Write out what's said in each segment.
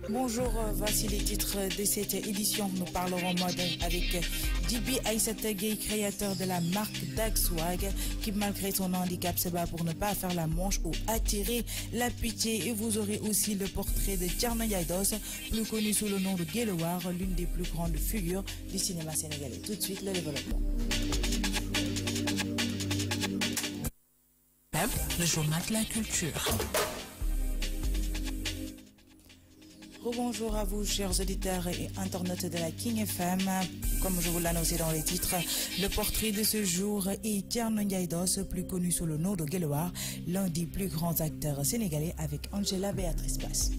Bonjour, voici les titres de cette édition. Nous parlerons mode avec Djiby Aïssata Gueye, créateur de la marque Dagswag, qui malgré son handicap se bat pour ne pas faire la manche ou attirer la pitié. Et vous aurez aussi le portrait de Thierno Ndiaye Doss, plus connu sous le nom de Guelwaar, l'une des plus grandes figures du cinéma sénégalais. Tout de suite, le développement. Le journal de la culture. Bonjour à vous, chers auditeurs et internautes de la King FM. Comme je vous l'annonçais dans les titres, le portrait de ce jour est Thierno Ndiaye Doss, plus connu sous le nom de Guelwaar, l'un des plus grands acteurs sénégalais, avec Angela Béatrice Bass.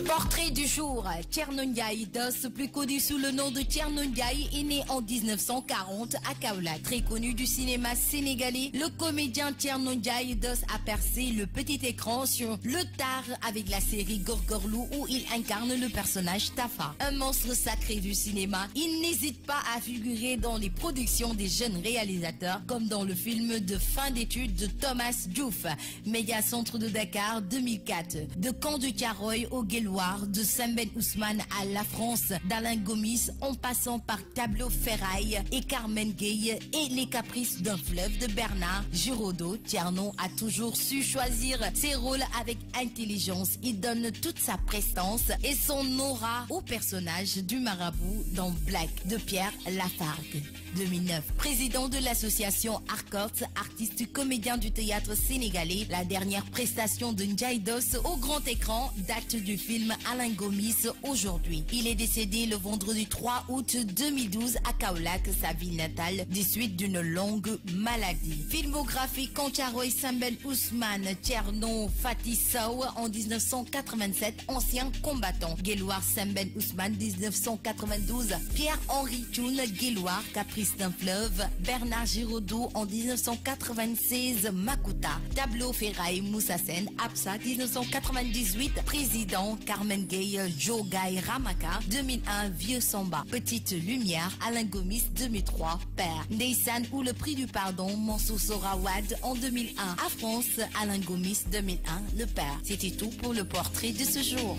Portrait du jour, Thierno Ndiaye Doss, plus connu sous le nom de Thierno Ndiaye, est né en 1940 à Kaolack. Très connu du cinéma sénégalais, le comédien Thierno Ndiaye Doss a percé le petit écran sur le tard avec la série Gorgorlou où il incarne le personnage Tafa. Un monstre sacré du cinéma, il n'hésite pas à figurer dans les productions des jeunes réalisateurs comme dans le film de fin d'études de Thomas Diouf, Méga Centre de Dakar 2004, de Camp de Caroy au Guelwaar, de Sembène Ousmane à La France, d'Alain Gomis en passant par Tableau Ferraille et Carmen Gueye et Les Caprices d'un fleuve de Bernard Giraudot, Thierno a toujours su choisir ses rôles avec intelligence. Il donne toute sa prestance et son aura au personnage du marabout dans Black de Pierre Lafargue. 2009, président de l'association Arcots, artiste comédien du théâtre sénégalais, la dernière prestation de Ndiaye Doss au grand écran date du film Alain Gomis aujourd'hui. Il est décédé le vendredi 3 août 2012 à Kaolack, sa ville natale, des suites d'une longue maladie. Filmographie Kancharoy Sembène Ousmane, Thierno Fati Sow en 1987, ancien combattant. Guelwaar Sembène Ousmane 1992, Pierre-Henri Thioune Guelwaar, Caprice d'un fleuve, Bernard Giraudot en 1996, Makuta, Tableau Ferraille Moussa Sen, Absa 1998, Président Carmen Gueye, Joe Guy Ramaka 2001, Vieux Samba, Petite Lumière, Alain Gomis 2003, Père, Neysan ou le prix du pardon, Mansour Sorawad en 2001, à France, Alain Gomis 2001, le Père. C'était tout pour le portrait de ce jour.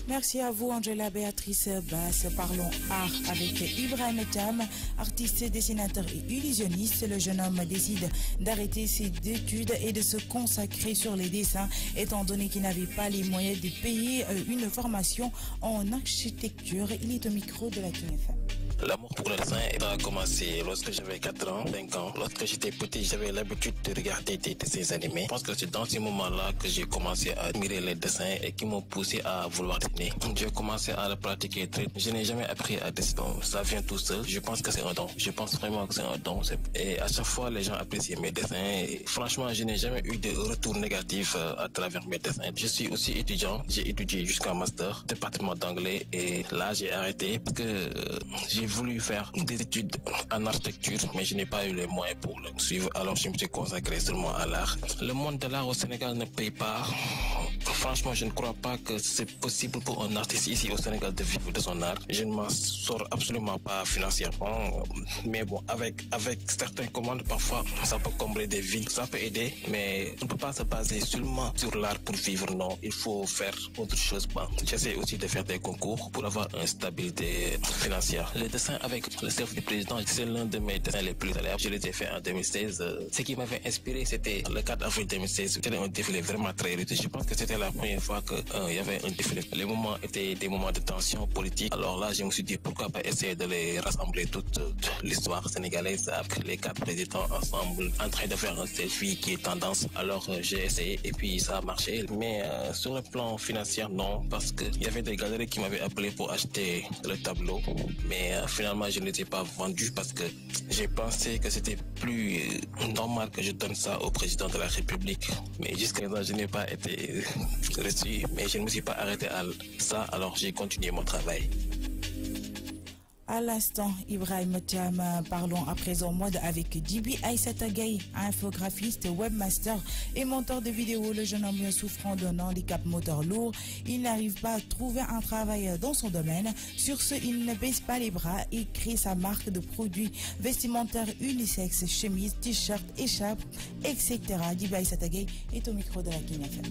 Merci à vous, Angela Béatrice Bass. Parlons art avec Ibrahim Etam, artiste, dessinateur et illusionniste. Le jeune homme décide d'arrêter ses études et de se consacrer sur les dessins, étant donné qu'il n'avait pas les moyens de payer une formation en architecture. Il est au micro de la King FM. L'amour pour le dessin a commencé lorsque j'avais 4 ans, 5 ans. Lorsque j'étais petit, j'avais l'habitude de regarder des dessins animés. Je pense que c'est dans ces moments-là que j'ai commencé à admirer les dessins et qui m'ont poussé à vouloir dessiner. J'ai commencé à le pratiquer très tôt. Je n'ai jamais appris à dessiner. Ça vient tout seul. Je pense que c'est un don. Je pense vraiment que c'est un don. Et à chaque fois, les gens apprécient mes dessins. Et franchement, je n'ai jamais eu de retour négatif à travers mes dessins. Je suis aussi étudiant. J'ai étudié jusqu'en master, département d'anglais. Et là, j'ai arrêté parce que j'ai voulu faire des études en architecture, mais je n'ai pas eu les moyens pour le suivre. Alors, je me suis consacré seulement à l'art. Le monde de l'art au Sénégal ne paye pas. Franchement, je ne crois pas que c'est possible pour un artiste ici au Sénégal de vivre de son art. Je ne m'en sors absolument pas financièrement. Mais bon, avec certaines commandes, parfois, ça peut combler des vies, ça peut aider. Mais on ne peut pas se baser seulement sur l'art pour vivre, non. Il faut faire autre chose. Bon, j'essaie aussi de faire des concours pour avoir une stabilité financière. Les dessins avec le chef du président, c'est l'un de mes dessins les plus célèbres. Je les ai fait en 2016. Ce qui m'avait inspiré, c'était le 4 avril 2016. C'était un défilé vraiment très riche. Je pense que c'était la première fois qu'il y avait un défilé. Les moments étaient des moments de tension politique. Alors là, je me suis dit, pourquoi pas essayer de les rassembler toute l'histoire sénégalaise avec les 4 présidents ensemble en train de faire un selfie qui est tendance. Alors j'ai essayé et puis ça a marché. Mais sur le plan financier, non, parce qu'il y avait des galeries qui m'avaient appelé pour acheter le tableau. Mais finalement, je ne les ai pas vendus parce que j'ai pensé que c'était plus normal que je donne ça au président de la République. Mais jusqu'à présent, je n'ai pas été reçu, mais je ne me suis pas arrêté à ça, alors j'ai continué mon travail. À l'instant, Ibrahim Thiam, parlons à présent mode avec Djiby Aïssata Gueye, infographiste, webmaster et monteur de vidéos. Le jeune homme souffrant d'un handicap moteur lourd, il n'arrive pas à trouver un travail dans son domaine. Sur ce, il ne baisse pas les bras et crée sa marque de produits vestimentaires unisex, chemises, t-shirts, écharpes, etc. Djiby Aïssata Gueye est au micro de la King FM.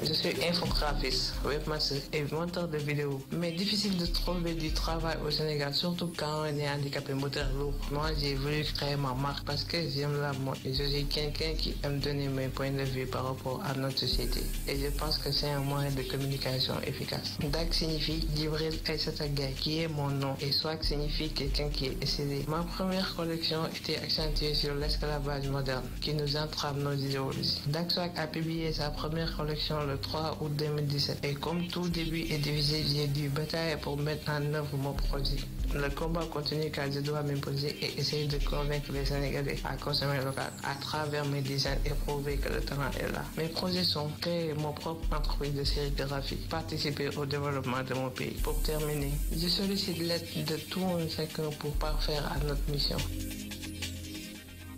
Je suis infographiste, webmaster et monteur de vidéos. Mais difficile de trouver du travail au Sénégal, surtout quand on est handicapé moteur lourd. Moi, j'ai voulu créer ma marque parce que j'aime la mode et je suis quelqu'un qui aime donner mes points de vue par rapport à notre société. Et je pense que c'est un moyen de communication efficace. DAG signifie Djibril Aïssata Gueye, qui est mon nom, et SWAG signifie quelqu'un qui est excellé. Ma première collection était accentuée sur l'esclavage moderne, qui nous entrave nos idéologies. DAG SWAG a publié sa première collection le 3 août 2017. Et comme tout début est difficile, j'ai dû batailler pour mettre en œuvre mon projet. Le combat continue car je dois m'imposer et essayer de convaincre les Sénégalais à consommer local à travers mes designs et prouver que le talent est là. Mes projets sont créer mon propre entreprise de sérigraphie, participer au développement de mon pays. Pour terminer, je sollicite l'aide de tout un chacun pour parfaire à notre mission.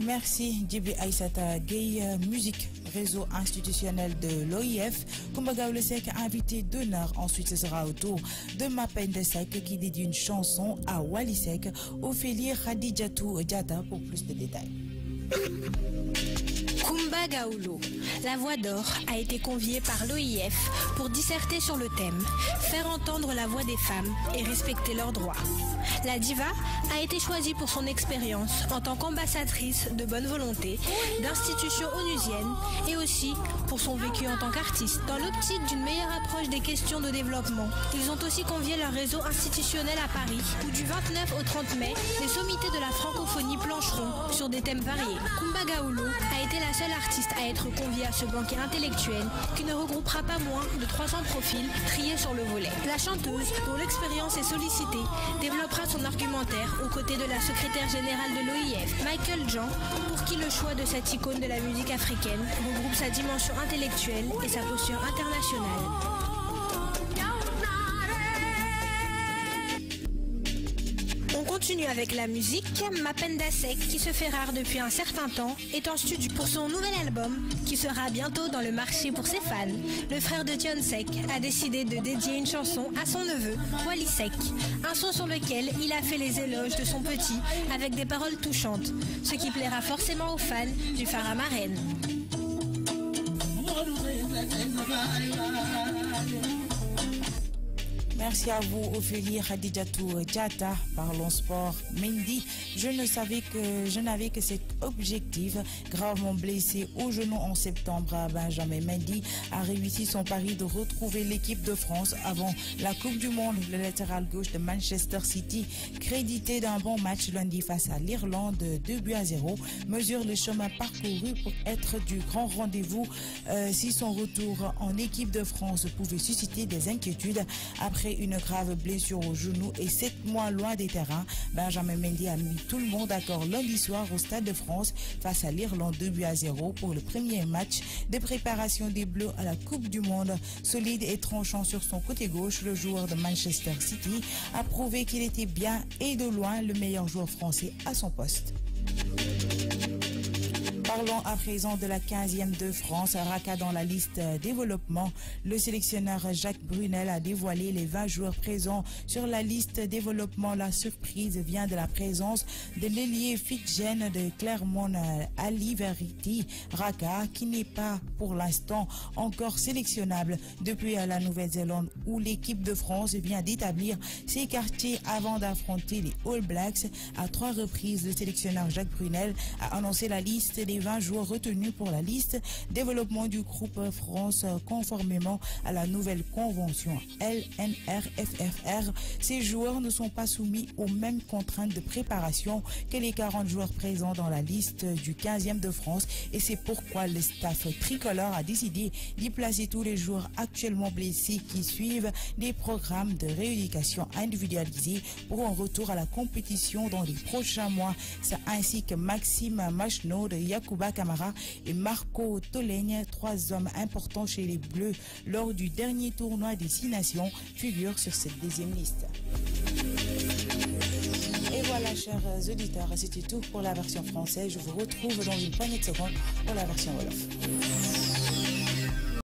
Merci Djiby Aïssata Gueye. Musique, réseau institutionnel de l'OIF. Kumba Sek, invité d'honneur. Ensuite, ce sera au tour de Mapenda Sek qui dédie une chanson à Wally Sek, Ophélie Khadijatou Diatta pour plus de détails. Kumba Gawlo, la voix d'or, a été conviée par l'OIF pour disserter sur le thème « Faire entendre la voix des femmes et respecter leurs droits ». La diva a été choisie pour son expérience en tant qu'ambassadrice de bonne volonté d'institutions onusiennes et aussi pour son vécu en tant qu'artiste. Dans l'optique d'une meilleure approche des questions de développement, ils ont aussi convié leur réseau institutionnel à Paris où du 29 au 30 mai, les sommités de la francophonie plancheront sur des thèmes variés. Kumba Gawlo a été la seule artiste à être conviée à ce banquet intellectuel qui ne regroupera pas moins de 300 profils triés sur le volet. La chanteuse, dont l'expérience est sollicitée, développera son argumentaire aux côtés de la secrétaire générale de l'OIF, Michael Jean, pour qui le choix de cette icône de la musique africaine regroupe sa dimension intellectuelle et sa posture internationale. On continue avec la musique. Mapenda Sek, qui se fait rare depuis un certain temps, est en studio pour son nouvel album, qui sera bientôt dans le marché pour ses fans. Le frère de Tion Sek a décidé de dédier une chanson à son neveu, Wally Sek. Un son sur lequel il a fait les éloges de son petit avec des paroles touchantes, ce qui plaira forcément aux fans du Phara Marraine. Merci à vous, Ophélie Khadijatou Diatta. Parlons sport. Mendy, je n'avais que cet objectif. Gravement blessé au genou en septembre, Benjamin Mendy a réussi son pari de retrouver l'équipe de France avant la Coupe du Monde. Le latéral gauche de Manchester City, crédité d'un bon match lundi face à l'Irlande, 2-0, mesure le chemin parcouru pour être du grand rendez-vous. Si son retour en équipe de France pouvait susciter des inquiétudes après une grave blessure au genou et 7 mois loin des terrains, Benjamin Mendy a mis tout le monde d'accord lundi soir au Stade de France face à l'Irlande, 2-0 pour le premier match de préparation des Bleus à la Coupe du Monde. Solide et tranchant sur son côté gauche, le joueur de Manchester City a prouvé qu'il était bien et de loin le meilleur joueur français à son poste. Parlons à présent de la 15e de France. Raka dans la liste développement. Le sélectionneur Jacques Brunel a dévoilé les 20 joueurs présents sur la liste développement. La surprise vient de la présence de l'ailier Fitgen de Clermont, Ali Verity Raka, qui n'est pas pour l'instant encore sélectionnable depuis la Nouvelle-Zélande où l'équipe de France vient d'établir ses quartiers avant d'affronter les All Blacks. À 3 reprises, le sélectionneur Jacques Brunel a annoncé la liste des 20 joueurs retenus pour la liste développement du groupe France conformément à la nouvelle convention LNRFFR. Ces joueurs ne sont pas soumis aux mêmes contraintes de préparation que les 40 joueurs présents dans la liste du 15e de France et c'est pourquoi le staff tricolore a décidé d'y placer tous les joueurs actuellement blessés qui suivent des programmes de rééducation individualisés pour un retour à la compétition dans les prochains mois. C'est ainsi que Maxime Machnaud, Yacouba Camara et Marco Tolègne, 3 hommes importants chez les Bleus lors du dernier tournoi des 6 nations, figurent sur cette deuxième liste. Voilà, chers auditeurs, c'était tout pour la version française. Je vous retrouve dans une poignée de secondes pour la version Wolof.